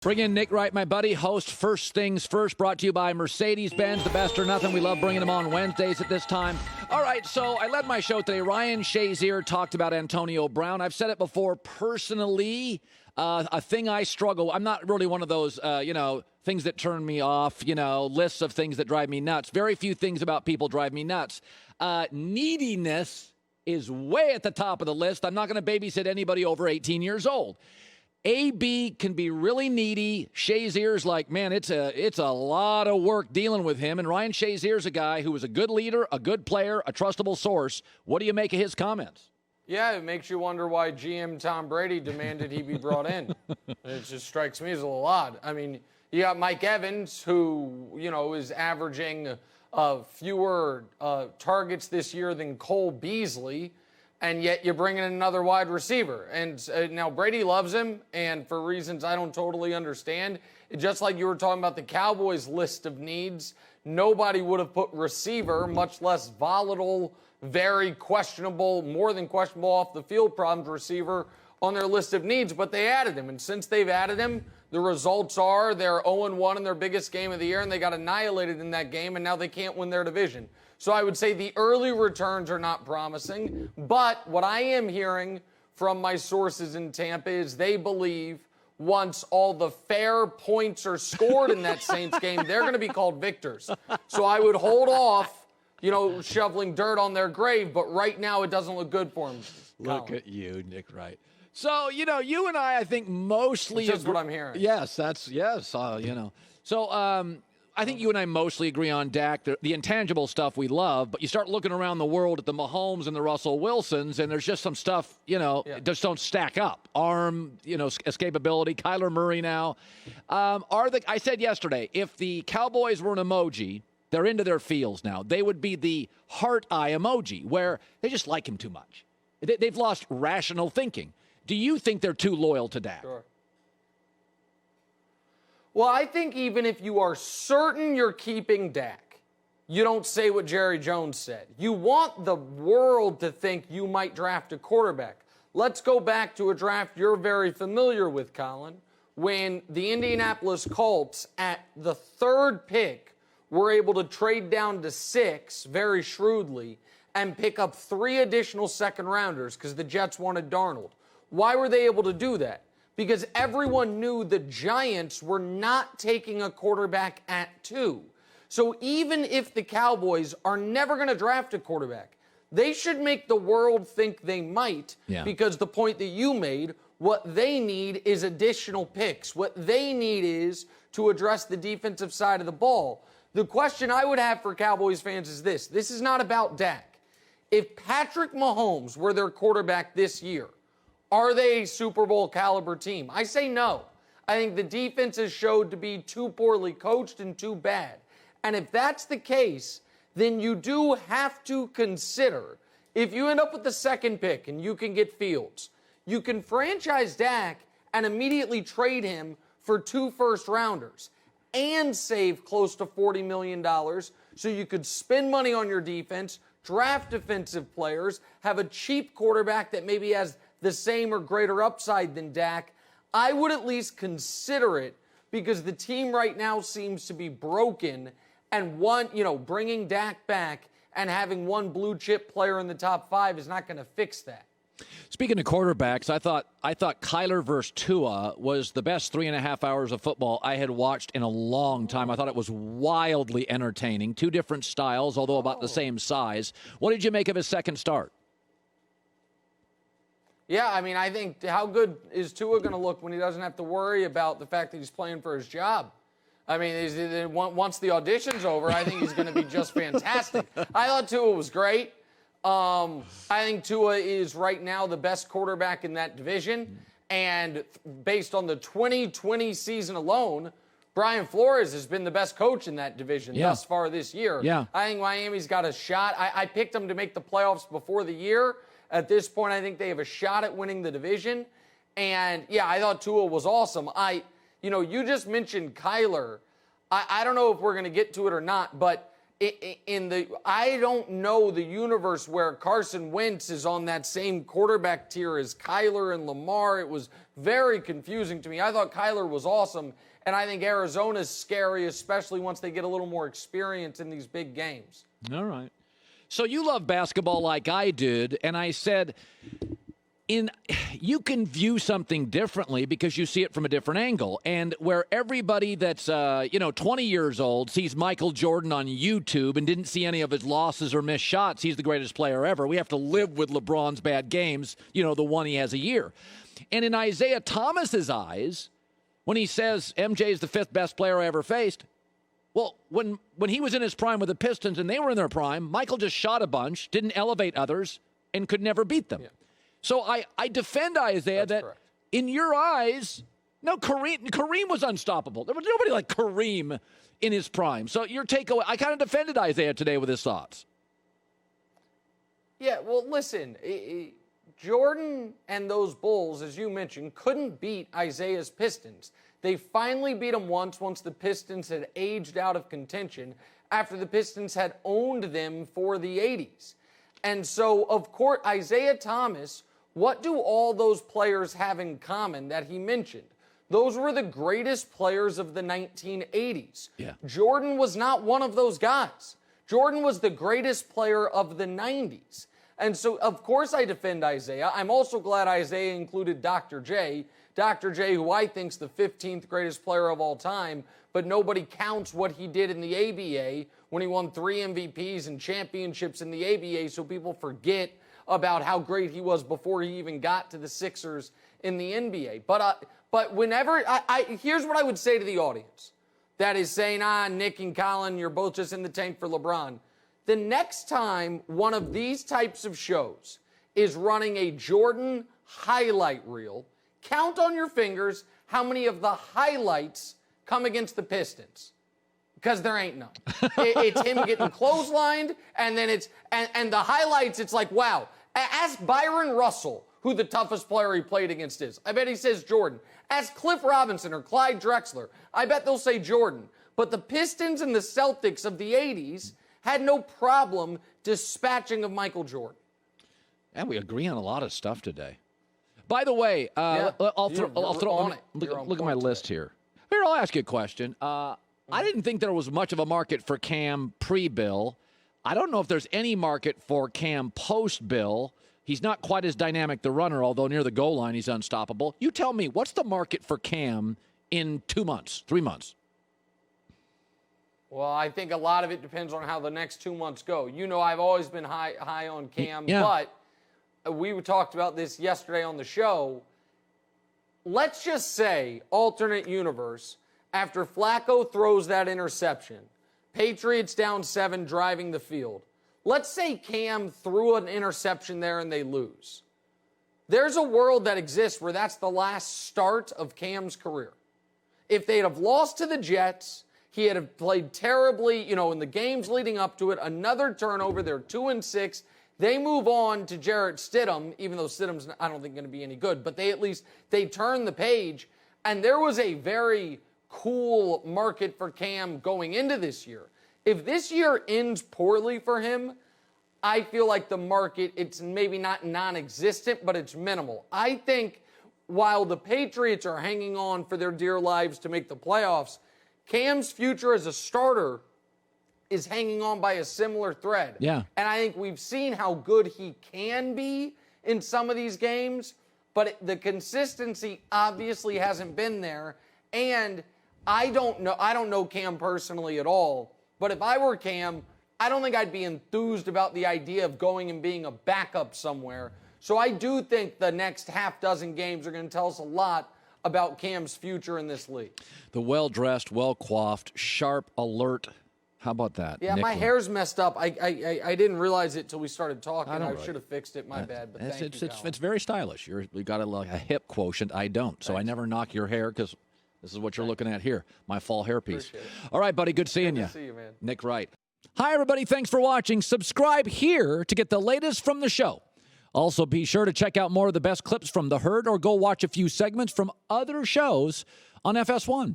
Bring in Nick Wright, my buddy, host First Things First, brought to you by Mercedes-Benz, the best or nothing. We love bringing them on Wednesdays at this time. All right, so I led my show today. Ryan Shazier talked about Antonio Brown. I've said it before, personally, a thing I struggle. I'm not really one of those, things that turn me off, lists of things that drive me nuts. Very few things about people drive me nuts. Neediness is way at the top of the list. I'm not going to babysit anybody over 18 years old. AB can be really needy. Shazier's like, man, it's a lot of work dealing with him. And Ryan Shazier's a guy who was a good leader, a good player, a trustable source. What do you make of his comments? Yeah, it makes you wonder why GM Tom Brady demanded he be brought in. It just strikes me as a little odd. I mean, you got Mike Evans, who, is averaging fewer targets this year than Cole Beasley. And yet you bring in another wide receiver. And now Brady loves him, and for reasons I don't totally understand. Just like you were talking about the Cowboys' list of needs, nobody would have put receiver, much less volatile, very questionable, more than questionable off-the-field problems receiver, on their list of needs, but they added him. And since they've added him, the results are they're 0-1 in their biggest game of the year, and they got annihilated in that game, and now they can't win their division. So I would say the early returns are not promising, but what I am hearing from my sources in Tampa is they believe once all the fair points are scored in that Saints game, they're going to be called victors. So I would hold off, shoveling dirt on their grave, but right now it doesn't look good for them. Look at you, Nick Wright. So, you and I think mostly... That's just what I'm hearing. Yes, So, I think you and I mostly agree on Dak, the intangible stuff we love, but you start looking around the world at the Mahomes and the Russell Wilsons, and there's just some stuff, just don't stack up. Arm, escapability, Kyler Murray now. I said yesterday, if the Cowboys were an emoji, they're into their feels now. They would be the heart eye emoji, where they just like him too much. They've lost rational thinking. Do you think they're too loyal to Dak? Sure. Well, I think even if you are certain you're keeping Dak, you don't say what Jerry Jones said. You want the world to think you might draft a quarterback. Let's go back to a draft you're very familiar with, Colin, when the Indianapolis Colts at the third pick were able to trade down to 6 very shrewdly and pick up 3 additional second-rounders because the Jets wanted Darnold. Why were they able to do that? Because everyone knew the Giants were not taking a quarterback at 2. So even if the Cowboys are never going to draft a quarterback, they should make the world think they might, because the point that you made, what they need is additional picks. What they need is to address the defensive side of the ball. The question I would have for Cowboys fans is this. This is not about Dak. If Patrick Mahomes were their quarterback this year, are they a Super Bowl caliber team? I say no. I think the defense has showed to be too poorly coached and too bad. And if that's the case, then you do have to consider, if you end up with the second pick and you can get Fields, you can franchise Dak and immediately trade him for 2 first-rounders and save close to $40 million so you could spend money on your defense, draft defensive players, have a cheap quarterback that maybe has the same or greater upside than Dak. I would at least consider it because the team right now seems to be broken, and bringing Dak back and having one blue chip player in the top 5 is not going to fix that. Speaking of quarterbacks, I thought Kyler versus Tua was the best 3.5 hours of football I had watched in a long time. I thought it was wildly entertaining. 2 different styles, although about the same size. What did you make of his second start? Yeah, I mean, I think how good is Tua going to look when he doesn't have to worry about the fact that he's playing for his job? I mean, once the audition's over, I think he's going to be just fantastic. I thought Tua was great. I think Tua is right now the best quarterback in that division. And based on the 2020 season alone, Brian Flores has been the best coach in that division thus far this year. Yeah. I think Miami's got a shot. I picked them to make the playoffs before the year. At this point, I think they have a shot at winning the division. And, yeah, I thought Tua was awesome. You just mentioned Kyler. I don't know if we're going to get to it or not, but I don't know the universe where Carson Wentz is on that same quarterback tier as Kyler and Lamar. It was very confusing to me. I thought Kyler was awesome, and I think Arizona's scary, especially once they get a little more experience in these big games. All right. So you love basketball like I did, and I said, you can view something differently because you see it from a different angle. And where everybody that's 20 years old sees Michael Jordan on YouTube and didn't see any of his losses or missed shots, he's the greatest player ever. We have to live with LeBron's bad games, the one he has a year. And in Isiah Thomas's eyes, when he says MJ is the fifth best player I ever faced, well, when he was in his prime with the Pistons and they were in their prime, Michael just shot a bunch, didn't elevate others, and could never beat them. Yeah. So I defend Isiah that correct. In your eyes, no, Kareem was unstoppable. There was nobody like Kareem in his prime. So your takeaway, I kind of defended Isiah today with his thoughts. Yeah, well, listen, Jordan and those Bulls, as you mentioned, couldn't beat Isaiah's Pistons. They finally beat them once the Pistons had aged out of contention after the Pistons had owned them for the 80s. And so, of course, Isiah Thomas, what do all those players have in common that he mentioned? Those were the greatest players of the 1980s. Yeah. Jordan was not one of those guys. Jordan was the greatest player of the 90s. And so, of course, I defend Isiah. I'm also glad Isiah included Dr. J. Dr. J, who I think's the 15th greatest player of all time, but nobody counts what he did in the ABA when he won 3 MVPs and championships in the ABA, so people forget about how great he was before he even got to the Sixers in the NBA. But whenever here's what I would say to the audience that is saying, Nick and Colin, you're both just in the tank for LeBron. The next time one of these types of shows is running a Jordan highlight reel, count on your fingers how many of the highlights come against the Pistons. Because there ain't none. It's him getting clotheslined, and then and the highlights, it's like, wow. Ask Byron Russell who the toughest player he played against is. I bet he says Jordan. Ask Cliff Robinson or Clyde Drexler. I bet they'll say Jordan. But the Pistons and the Celtics of the 80s had no problem dispatching of Michael Jordan. And we agree on a lot of stuff today. By the way, I'll throw look at my list here. Here, I'll ask you a question. I didn't think there was much of a market for Cam pre-Bill. I don't know if there's any market for Cam post-Bill. He's not quite as dynamic the runner, although near the goal line he's unstoppable. You tell me, what's the market for Cam in 2 months, 3 months? Well, I think a lot of it depends on how the next 2 months go. I've always been high on Cam, but we talked about this yesterday on the show. Let's just say, alternate universe, after Flacco throws that interception, Patriots down 7 driving the field. Let's say Cam threw an interception there and they lose. There's a world that exists where that's the last start of Cam's career. If they'd have lost to the Jets, he had have played terribly, in the games leading up to it, another turnover, they're 2-6. They move on to Jarrett Stidham, even though Stidham's, I don't think, going to be any good, but they turn the page, and there was a very cool market for Cam going into this year. If this year ends poorly for him, I feel like the market, it's maybe not non-existent, but it's minimal. I think while the Patriots are hanging on for their dear lives to make the playoffs, Cam's future as a starter is hanging on by a similar thread. Yeah. And I think we've seen how good he can be in some of these games, but the consistency obviously hasn't been there. And I don't know Cam personally at all, but if I were Cam, I don't think I'd be enthused about the idea of going and being a backup somewhere. So I do think the next half dozen games are going to tell us a lot about Cam's future in this league. The well-dressed, well-coiffed, sharp, alert. How about that? Yeah, Nick my hair's messed up. I didn't realize it till we started talking. I should have fixed it. My bad. But it's very stylish. You got a hip quotient. I don't. So I never knock your hair because this is what you're looking at here. My fall hairpiece. All right, buddy. Good seeing you. Good to see you, man. Nick Wright. Hi, everybody. Thanks for watching. Subscribe here to get the latest from the show. Also, be sure to check out more of the best clips from The Herd or go watch a few segments from other shows on FS1.